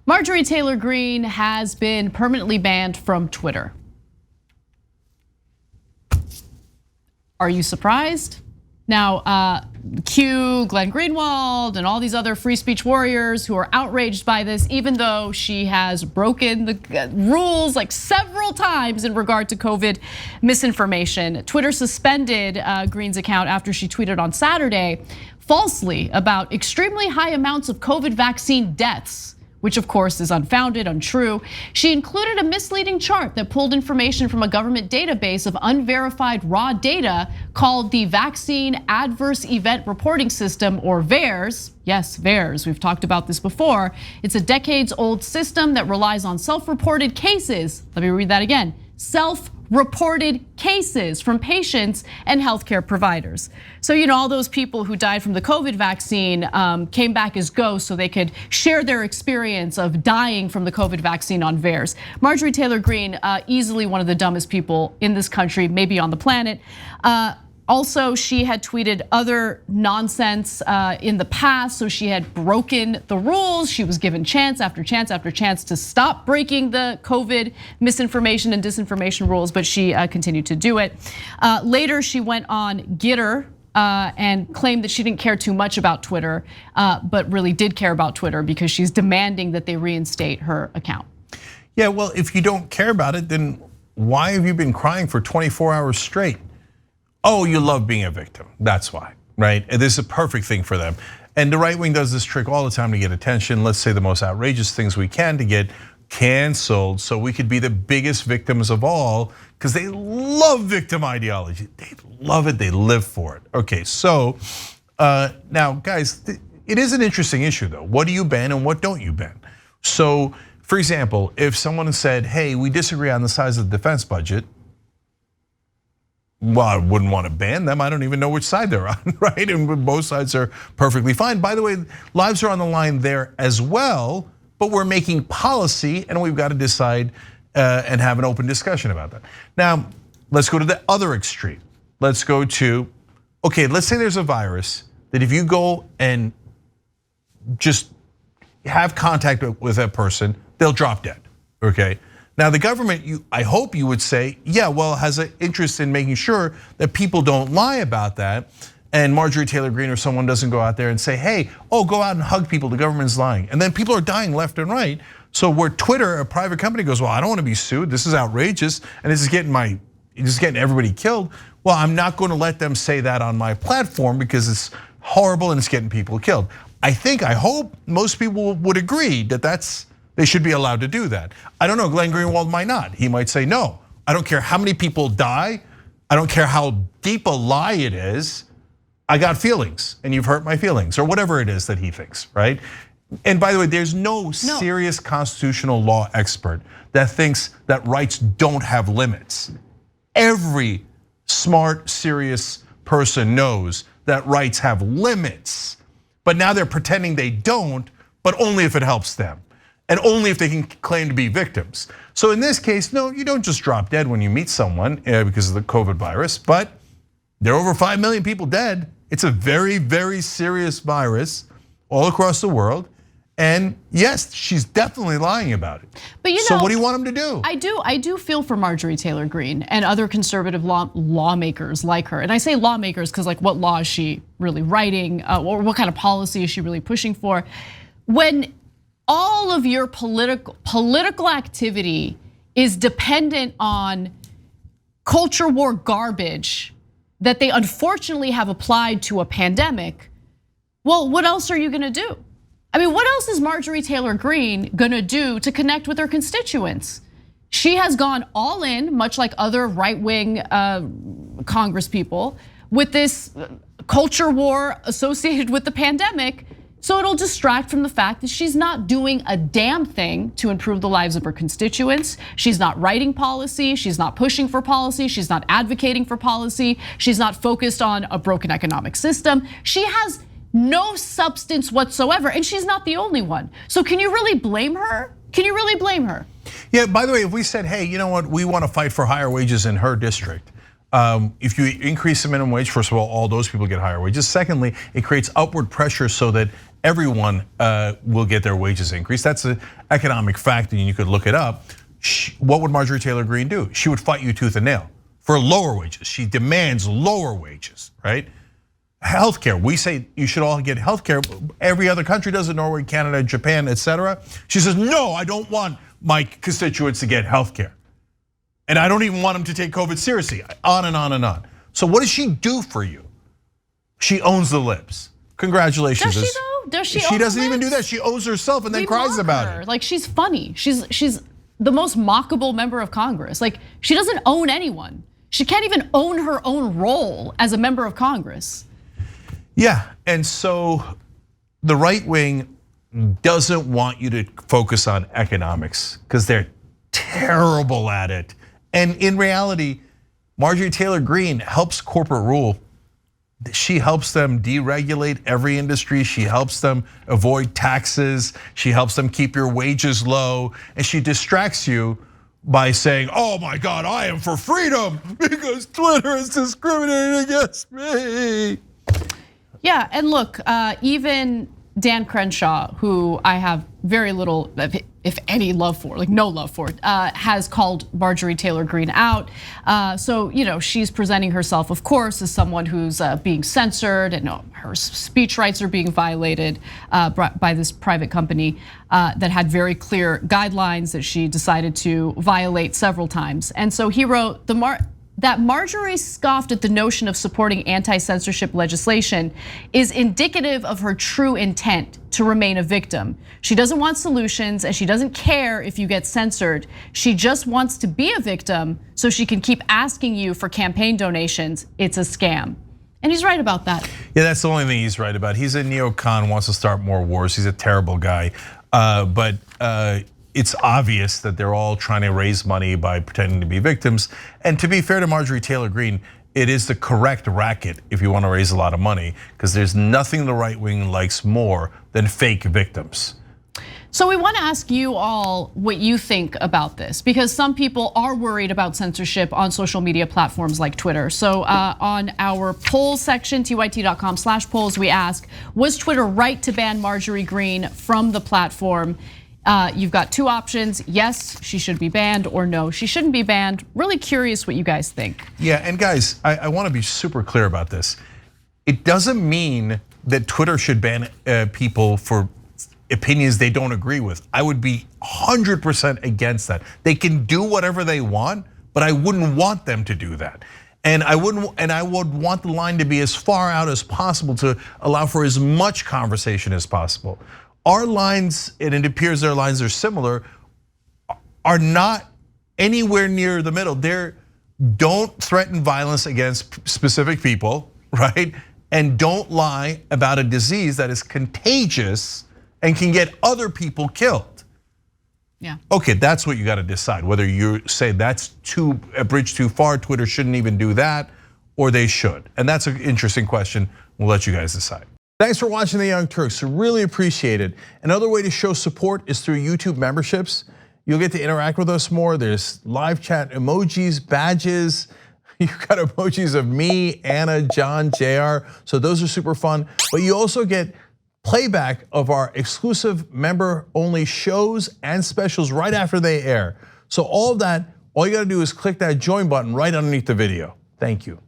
Marjorie Taylor Greene has been permanently banned from Twitter. Are you surprised? Now, Glenn Greenwald, and all these other free speech warriors who are outraged by this, even though she has broken the rules like several times in regard to COVID misinformation. Twitter suspended Greene's account after she tweeted on Saturday falsely about extremely high amounts of COVID vaccine deaths, which of course is unfounded, untrue. She included a misleading chart that pulled information from a government database of unverified raw data called the Vaccine Adverse Event Reporting System, or VAERS. Yes, VAERS, we've talked about this before. It's a decades-old system that relies on self-reported cases. Let me read that again. Self-reported cases from patients and healthcare providers. So, all those people who died from the COVID vaccine came back as ghosts so they could share their experience of dying from the COVID vaccine on VAERS. Marjorie Taylor Greene, easily one of the dumbest people in this country, maybe on the planet. Also, she had tweeted other nonsense in the past, so she had broken the rules. She was given chance after chance after chance to stop breaking the COVID misinformation and disinformation rules, but she continued to do it. Later, she went on Gitter and claimed that she didn't care too much about Twitter, but really did care about Twitter because she's demanding that they reinstate her account. Yeah, well, if you don't care about it, then why have you been crying for 24 hours straight? Oh, you love being a victim, that's why, right? And this is a perfect thing for them. And the right wing does this trick all the time to get attention. Let's say the most outrageous things we can to get canceled so we could be the biggest victims of all, because they love victim ideology. They love it, they live for it. Okay, so now guys, it is an interesting issue though. What do you ban and what don't you ban? So for example, if someone said, hey, we disagree on the size of the defense budget, well, I wouldn't want to ban them. I don't even know which side they're on, right? And both sides are perfectly fine. By the way, lives are on the line there as well, but we're making policy and we've got to decide and have an open discussion about that. Now, let's go to the other extreme. Let's go to, okay, let's say there's a virus that if you go and just have contact with that person, they'll drop dead, okay? Now the government, I hope you would say, yeah, well, has an interest in making sure that people don't lie about that, and Marjorie Taylor Greene or someone doesn't go out there and say, hey, go out and hug people, the government's lying. And then people are dying left and right. So where Twitter, a private company, goes, well, I don't want to be sued, this is outrageous, and this is getting everybody killed. Well, I'm not going to let them say that on my platform because it's horrible and it's getting people killed. I hope most people would agree that they should be allowed to do that. I don't know, Glenn Greenwald might not. He might say, no, I don't care how many people die. I don't care how deep a lie it is. I got feelings and you've hurt my feelings, or whatever it is that he thinks, right? And by the way, there's no serious constitutional law expert that thinks that rights don't have limits. Every smart, serious person knows that rights have limits, but now they're pretending they don't, but only if it helps them. And only if they can claim to be victims. So in this case, no, you don't just drop dead when you meet someone because of the COVID virus, but there are over 5 million people dead. It's a very, very serious virus all across the world. And yes, she's definitely lying about it. But so what do you want them to do? I do feel for Marjorie Taylor Greene and other conservative lawmakers like her. And I say lawmakers because like what law is she really writing, or what kind of policy is she really pushing for? When all of your political activity is dependent on culture war garbage that they unfortunately have applied to a pandemic, well, what else are you gonna do? I mean, what else is Marjorie Taylor Greene gonna do to connect with her constituents? She has gone all in, much like other right-wing Congress people, with this culture war associated with the pandemic. So it'll distract from the fact that she's not doing a damn thing to improve the lives of her constituents. She's not writing policy, she's not pushing for policy, she's not advocating for policy, she's not focused on a broken economic system. She has no substance whatsoever, and she's not the only one. So can you really blame her? Can you really blame her? Yeah, by the way, if we said, hey, you know what, we want to fight for higher wages in her district. If you increase the minimum wage, first of all those people get higher wages. Secondly, it creates upward pressure so that everyone will get their wages increased. That's an economic fact, and you could look it up. What would Marjorie Taylor Greene do? She would fight you tooth and nail for lower wages. She demands lower wages, right? Healthcare, we say you should all get healthcare. Every other country does it, Norway, Canada, Japan, etc. She says, no, I don't want my constituents to get healthcare. And I don't even want them to take COVID seriously, on and on and on. So what does she do for you? She owns the libs. Congratulations. Does she though? Does she? She doesn't even do that. She owes herself and then cries about it. Like she's funny. She's the most mockable member of Congress. Like she doesn't own anyone. She can't even own her own role as a member of Congress. Yeah, and so the right wing doesn't want you to focus on economics because they're terrible at it. And in reality, Marjorie Taylor Greene helps corporate rule. She helps them deregulate every industry. She helps them avoid taxes. She helps them keep your wages low. And she distracts you by saying, oh my God, I am for freedom because Twitter is discriminating against me. Yeah, and look, even Dan Crenshaw, who I have very little, if any, love for, like no love for, has called Marjorie Taylor Greene out. So she's presenting herself, of course, as someone who's being censored, and her speech rights are being violated by this private company that had very clear guidelines that she decided to violate several times. And so he wrote that Marjorie scoffed at the notion of supporting anti-censorship legislation is indicative of her true intent to remain a victim. She doesn't want solutions and she doesn't care if you get censored. She just wants to be a victim so she can keep asking you for campaign donations. It's a scam. And he's right about that. Yeah, that's the only thing he's right about. He's a neocon, wants to start more wars. He's a terrible guy. But it's obvious that they're all trying to raise money by pretending to be victims. And to be fair to Marjorie Taylor Greene, it is the correct racket if you want to raise a lot of money, because there's nothing the right wing likes more than fake victims. So we want to ask you all what you think about this, because some people are worried about censorship on social media platforms like Twitter. So on our poll section, tyt.com/polls, we ask, was Twitter right to ban Marjorie Greene from the platform? You've got two options: yes, she should be banned, or no, she shouldn't be banned. Really curious what you guys think. Yeah, and guys, I want to be super clear about this. It doesn't mean that Twitter should ban people for opinions they don't agree with. I would be 100% against that. They can do whatever they want, but I wouldn't want them to do that. And I would want the line to be as far out as possible to allow for as much conversation as possible. Our lines, and it appears their lines are similar, are not anywhere near the middle. They're don't threaten violence against specific people, right? And don't lie about a disease that is contagious and can get other people killed. Yeah. Okay, that's what you got to decide. Whether you say that's a bridge too far, Twitter shouldn't even do that, or they should. And that's an interesting question. We'll let you guys decide. Thanks for watching The Young Turks, really appreciate it. Another way to show support is through YouTube memberships. You'll get to interact with us more. There's live chat emojis, badges. You've got emojis of me, Anna, John, JR. So those are super fun. But you also get playback of our exclusive member-only shows and specials right after they air. So all of that, all you gotta do is click that join button right underneath the video. Thank you.